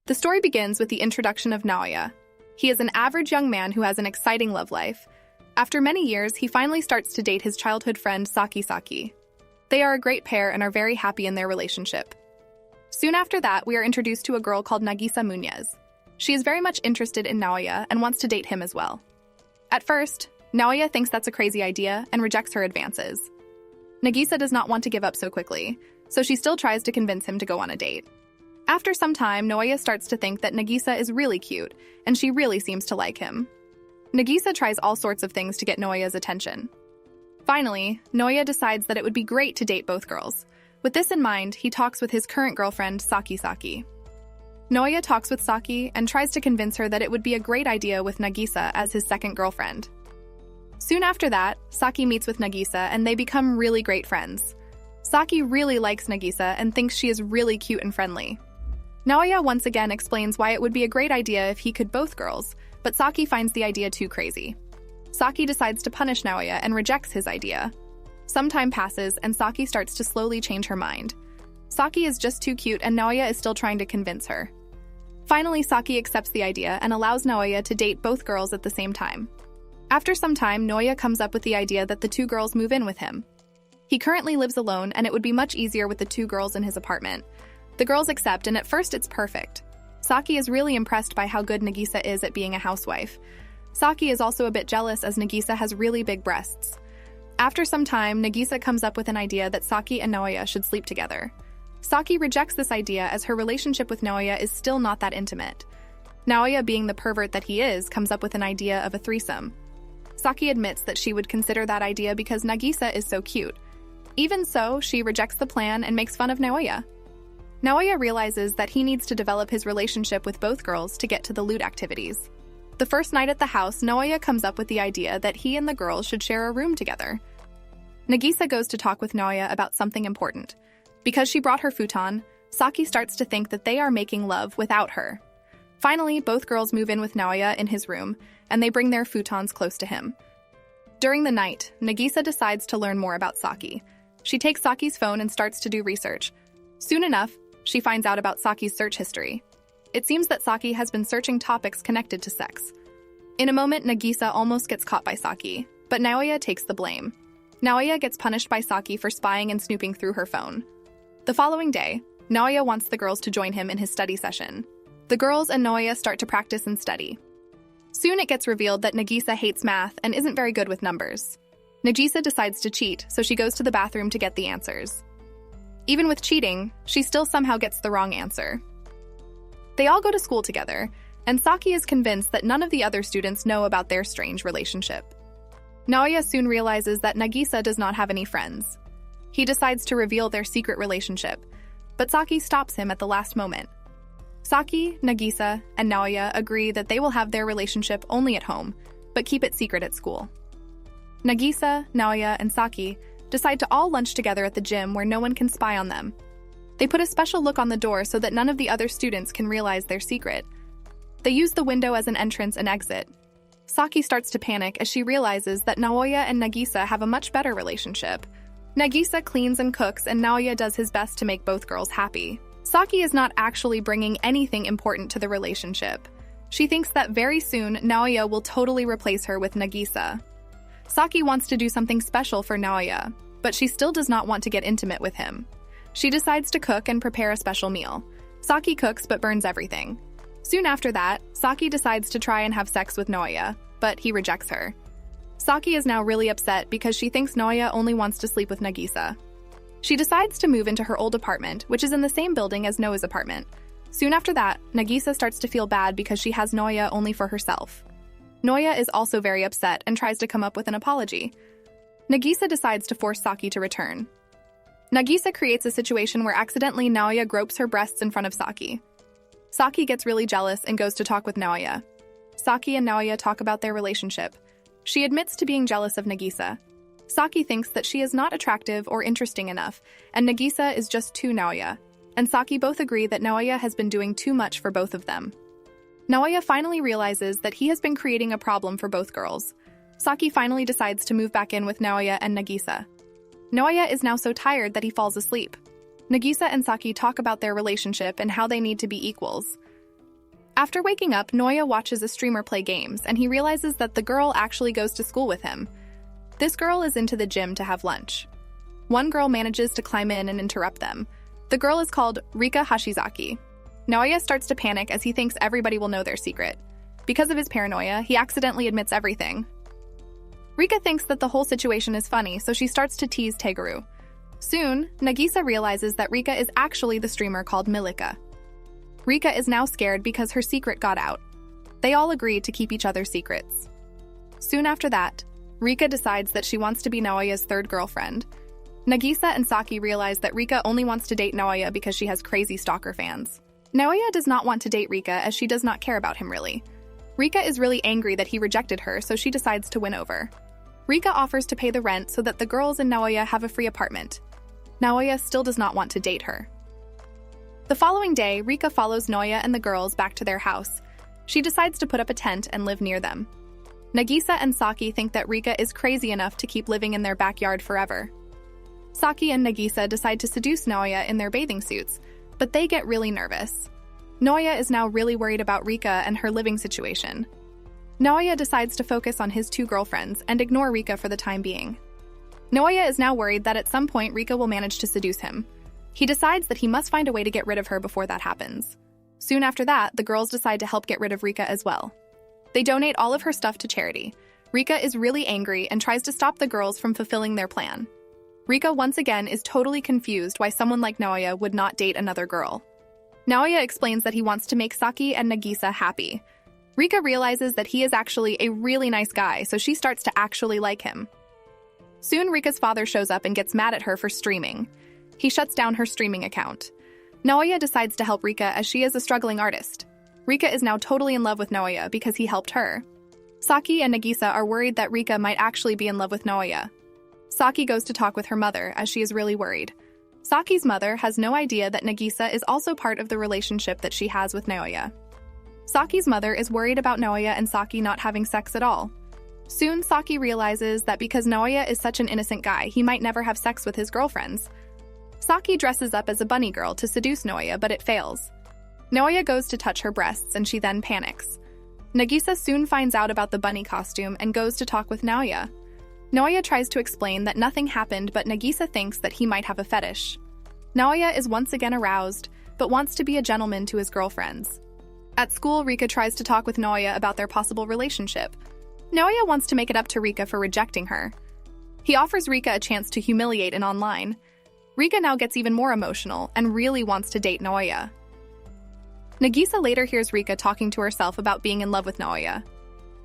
The story begins with the introduction of Naoya. He is an average young man who has an exciting love life. After many years, he finally starts to date his childhood friend Saki. They are a great pair and are very happy in their relationship. Soon after that, we are introduced to a girl called Nagisa Muñez. She is very much interested in Naoya and wants to date him as well. At first, Naoya thinks that's a crazy idea and rejects her advances. Nagisa does not want to give up so quickly, so she still tries to convince him to go on a date. After some time, Naoya starts to think that Nagisa is really cute, and she really seems to like him. Nagisa tries all sorts of things to get Naoya's attention. Finally, Naoya decides that it would be great to date both girls. With this in mind, he talks with his current girlfriend, Saki. Naoya talks with Saki and tries to convince her that it would be a great idea with Nagisa as his second girlfriend. Soon after that, Saki meets with Nagisa and they become really great friends. Saki really likes Nagisa and thinks she is really cute and friendly. Naoya once again explains why it would be a great idea if he could both girls, but Saki finds the idea too crazy. Saki decides to punish Naoya and rejects his idea. Some time passes and Saki starts to slowly change her mind. Saki is just too cute and Naoya is still trying to convince her. Finally, Saki accepts the idea and allows Naoya to date both girls at the same time. After some time, Naoya comes up with the idea that the two girls move in with him. He currently lives alone and it would be much easier with the two girls in his apartment. The girls accept and at first it's perfect. Saki is really impressed by how good Nagisa is at being a housewife. Saki is also a bit jealous as Nagisa has really big breasts. After some time, Nagisa comes up with an idea that Saki and Naoya should sleep together. Saki rejects this idea as her relationship with Naoya is still not that intimate. Naoya, being the pervert that he is, comes up with an idea of a threesome. Saki admits that she would consider that idea because Nagisa is so cute. Even so, she rejects the plan and makes fun of Naoya. Naoya realizes that he needs to develop his relationship with both girls to get to the lewd activities. The first night at the house, Naoya comes up with the idea that he and the girls should share a room together. Nagisa goes to talk with Naoya about something important. Because she brought her futon, Saki starts to think that they are making love without her. Finally, both girls move in with Naoya in his room, and they bring their futons close to him. During the night, Nagisa decides to learn more about Saki. She takes Saki's phone and starts to do research. Soon enough, she finds out about Saki's search history. It seems that Saki has been searching topics connected to sex. In a moment, Nagisa almost gets caught by Saki, but Naoya takes the blame. Naoya gets punished by Saki for spying and snooping through her phone. The following day, Naoya wants the girls to join him in his study session. The girls and Naoya start to practice and study. Soon it gets revealed that Nagisa hates math and isn't very good with numbers. Nagisa decides to cheat, so she goes to the bathroom to get the answers. Even with cheating, she still somehow gets the wrong answer. They all go to school together, and Saki is convinced that none of the other students know about their strange relationship. Naoya soon realizes that Nagisa does not have any friends. He decides to reveal their secret relationship, but Saki stops him at the last moment. Saki, Nagisa, and Naoya agree that they will have their relationship only at home, but keep it secret at school. Nagisa, Naoya, and Saki decide to all lunch together at the gym where no one can spy on them. They put a special look on the door so that none of the other students can realize their secret. They use the window as an entrance and exit. Saki starts to panic as she realizes that Naoya and Nagisa have a much better relationship. Nagisa cleans and cooks, and Naoya does his best to make both girls happy. Saki is not actually bringing anything important to the relationship. She thinks that very soon, Naoya will totally replace her with Nagisa. Saki wants to do something special for Naoya, but she still does not want to get intimate with him. She decides to cook and prepare a special meal. Saki cooks but burns everything. Soon after that, Saki decides to try and have sex with Naoya, but he rejects her. Saki is now really upset because she thinks Naoya only wants to sleep with Nagisa. She decides to move into her old apartment, which is in the same building as Noah's apartment. Soon after that, Nagisa starts to feel bad because she has Naoya only for herself. Naoya is also very upset and tries to come up with an apology. Nagisa decides to force Saki to return. Nagisa creates a situation where accidentally Naoya gropes her breasts in front of Saki. Saki gets really jealous and goes to talk with Naoya. Saki and Naoya talk about their relationship. She admits to being jealous of Nagisa. Saki thinks that she is not attractive or interesting enough, and Nagisa is just too Naoya. And Saki both agree that Naoya has been doing too much for both of them. Naoya finally realizes that he has been creating a problem for both girls. Saki finally decides to move back in with Naoya and Nagisa. Naoya is now so tired that he falls asleep. Nagisa and Saki talk about their relationship and how they need to be equals. After waking up, Naoya watches a streamer play games, and he realizes that the girl actually goes to school with him. This girl is into the gym to have lunch. One girl manages to climb in and interrupt them. The girl is called Rika Hashizaki. Naoya starts to panic as he thinks everybody will know their secret. Because of his paranoia, he accidentally admits everything. Rika thinks that the whole situation is funny, so she starts to tease Tegaru. Soon, Nagisa realizes that Rika is actually the streamer called Milika. Rika is now scared because her secret got out. They all agree to keep each other's secrets. Soon after that, Rika decides that she wants to be Naoya's third girlfriend. Nagisa and Saki realize that Rika only wants to date Naoya because she has crazy stalker fans. Naoya does not want to date Rika as she does not care about him really. Rika is really angry that he rejected her, so she decides to win over. Rika offers to pay the rent so that the girls and Naoya have a free apartment. Naoya still does not want to date her. The following day, Rika follows Naoya and the girls back to their house. She decides to put up a tent and live near them. Nagisa and Saki think that Rika is crazy enough to keep living in their backyard forever. Saki and Nagisa decide to seduce Naoya in their bathing suits, but they get really nervous. Naoya is now really worried about Rika and her living situation. Naoya decides to focus on his two girlfriends and ignore Rika for the time being. Naoya is now worried that at some point Rika will manage to seduce him. He decides that he must find a way to get rid of her before that happens. Soon after that, the girls decide to help get rid of Rika as well. They donate all of her stuff to charity. Rika is really angry and tries to stop the girls from fulfilling their plan. Rika once again is totally confused why someone like Naoya would not date another girl. Naoya explains that he wants to make Saki and Nagisa happy. Rika realizes that he is actually a really nice guy, so she starts to actually like him. Soon Rika's father shows up and gets mad at her for streaming. He shuts down her streaming account. Naoya decides to help Rika as she is a struggling artist. Rika is now totally in love with Naoya because he helped her. Saki and Nagisa are worried that Rika might actually be in love with Naoya. Saki goes to talk with her mother as she is really worried. Saki's mother has no idea that Nagisa is also part of the relationship that she has with Naoya. Saki's mother is worried about Naoya and Saki not having sex at all. Soon, Saki realizes that because Naoya is such an innocent guy, he might never have sex with his girlfriends. Saki dresses up as a bunny girl to seduce Naoya, but it fails. Naoya goes to touch her breasts, and she then panics. Nagisa soon finds out about the bunny costume and goes to talk with Naoya. Naoya tries to explain that nothing happened, but Nagisa thinks that he might have a fetish. Naoya is once again aroused, but wants to be a gentleman to his girlfriends. At school, Rika tries to talk with Naoya about their possible relationship. Naoya wants to make it up to Rika for rejecting her. He offers Rika a chance to humiliate in online. Rika now gets even more emotional and really wants to date Naoya. Nagisa later hears Rika talking to herself about being in love with Naoya.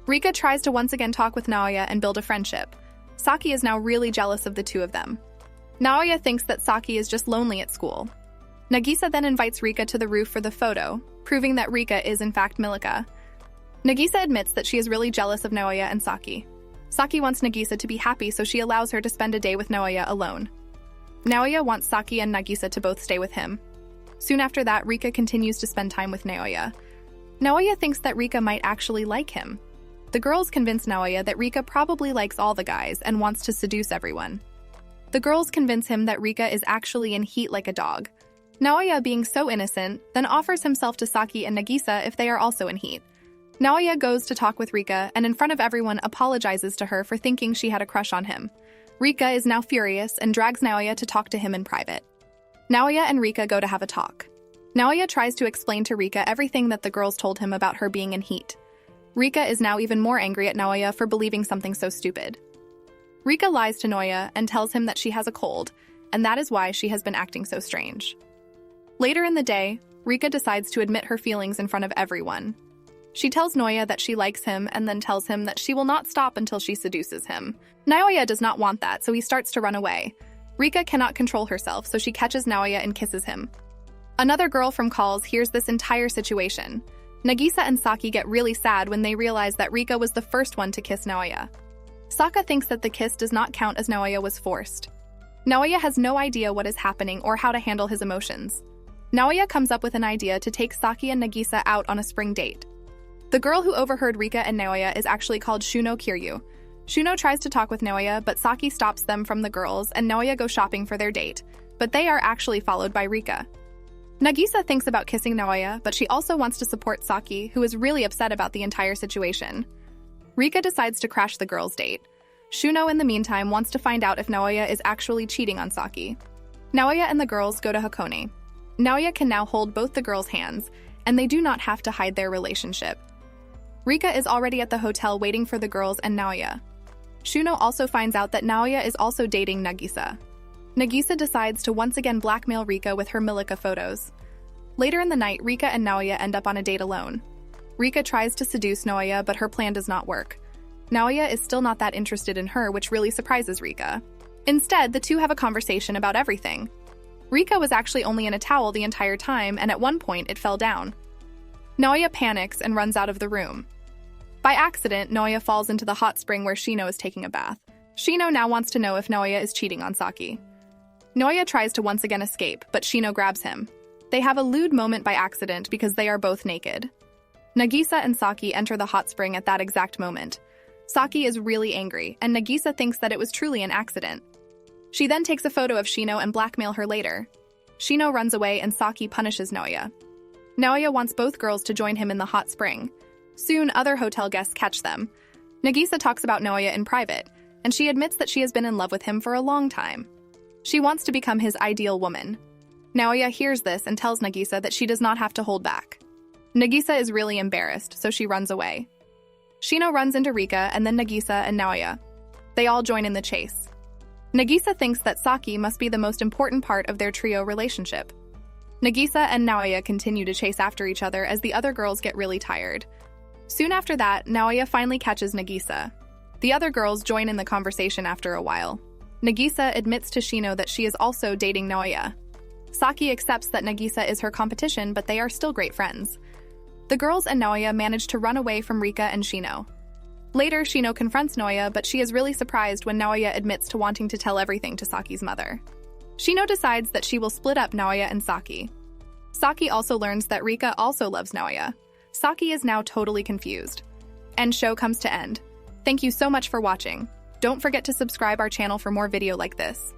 Rika tries to once again talk with Naoya and build a friendship. Saki is now really jealous of the two of them. Naoya thinks that Saki is just lonely at school. Nagisa then invites Rika to the roof for the photo, proving that Rika is in fact Milika. Nagisa admits that she is really jealous of Naoya and Saki. Saki wants Nagisa to be happy, so she allows her to spend a day with Naoya alone. Naoya wants Saki and Nagisa to both stay with him. Soon after that, Rika continues to spend time with Naoya. Naoya thinks that Rika might actually like him. The girls convince Naoya that Rika probably likes all the guys and wants to seduce everyone. The girls convince him that Rika is actually in heat like a dog. Naoya, being so innocent, then offers himself to Saki and Nagisa if they are also in heat. Naoya goes to talk with Rika and in front of everyone apologizes to her for thinking she had a crush on him. Rika is now furious and drags Naoya to talk to him in private. Naoya and Rika go to have a talk. Naoya tries to explain to Rika everything that the girls told him about her being in heat. Rika is now even more angry at Naoya for believing something so stupid. Rika lies to Naoya and tells him that she has a cold, and that is why she has been acting so strange. Later in the day, Rika decides to admit her feelings in front of everyone. She tells Naoya that she likes him and then tells him that she will not stop until she seduces him. Naoya does not want that, so he starts to run away. Rika cannot control herself, so she catches Naoya and kisses him. Another girl from calls hears this entire situation. Nagisa and Saki get really sad when they realize that Rika was the first one to kiss Naoya. Saka thinks that the kiss does not count as Naoya was forced. Naoya has no idea what is happening or how to handle his emotions. Naoya comes up with an idea to take Saki and Nagisa out on a spring date. The girl who overheard Rika and Naoya is actually called Shuno Kiryu. Shuno tries to talk with Naoya, but Saki stops them from the girls and Naoya go shopping for their date, but they are actually followed by Rika. Nagisa thinks about kissing Naoya, but she also wants to support Saki, who is really upset about the entire situation. Rika decides to crash the girls' date. Shuno, in the meantime, wants to find out if Naoya is actually cheating on Saki. Naoya and the girls go to Hakone. Naoya can now hold both the girls' hands, and they do not have to hide their relationship. Rika is already at the hotel waiting for the girls and Naoya. Shuno also finds out that Naoya is also dating Nagisa. Nagisa decides to once again blackmail Rika with her Milika photos. Later in the night, Rika and Naoya end up on a date alone. Rika tries to seduce Naoya, but her plan does not work. Naoya is still not that interested in her, which really surprises Rika. Instead, the two have a conversation about everything. Rika was actually only in a towel the entire time, and at one point it fell down. Naoya panics and runs out of the room. By accident, Naoya falls into the hot spring where Shino is taking a bath. Shino now wants to know if Naoya is cheating on Saki. Naoya tries to once again escape, but Shino grabs him. They have a lewd moment by accident because they are both naked. Nagisa and Saki enter the hot spring at that exact moment. Saki is really angry, and Nagisa thinks that it was truly an accident. She then takes a photo of Shino and blackmails her later. Shino runs away and Saki punishes Naoya. Naoya wants both girls to join him in the hot spring. Soon, other hotel guests catch them. Nagisa talks about Naoya in private, and she admits that she has been in love with him for a long time. She wants to become his ideal woman. Naoya hears this and tells Nagisa that she does not have to hold back. Nagisa is really embarrassed, so she runs away. Shino runs into Rika and then Nagisa and Naoya. They all join in the chase. Nagisa thinks that Saki must be the most important part of their trio relationship. Nagisa and Naoya continue to chase after each other as the other girls get really tired. Soon after that, Naoya finally catches Nagisa. The other girls join in the conversation after a while. Nagisa admits to Shino that she is also dating Naoya. Saki accepts that Nagisa is her competition, but they are still great friends. The girls and Naoya manage to run away from Rika and Shino. Later, Shino confronts Naoya, but she is really surprised when Naoya admits to wanting to tell everything to Saki's mother. Shino decides that she will split up Naoya and Saki. Saki also learns that Rika also loves Naoya. Saki is now totally confused. And show comes to end. Thank you so much for watching. Don't forget to subscribe our channel for more video like this.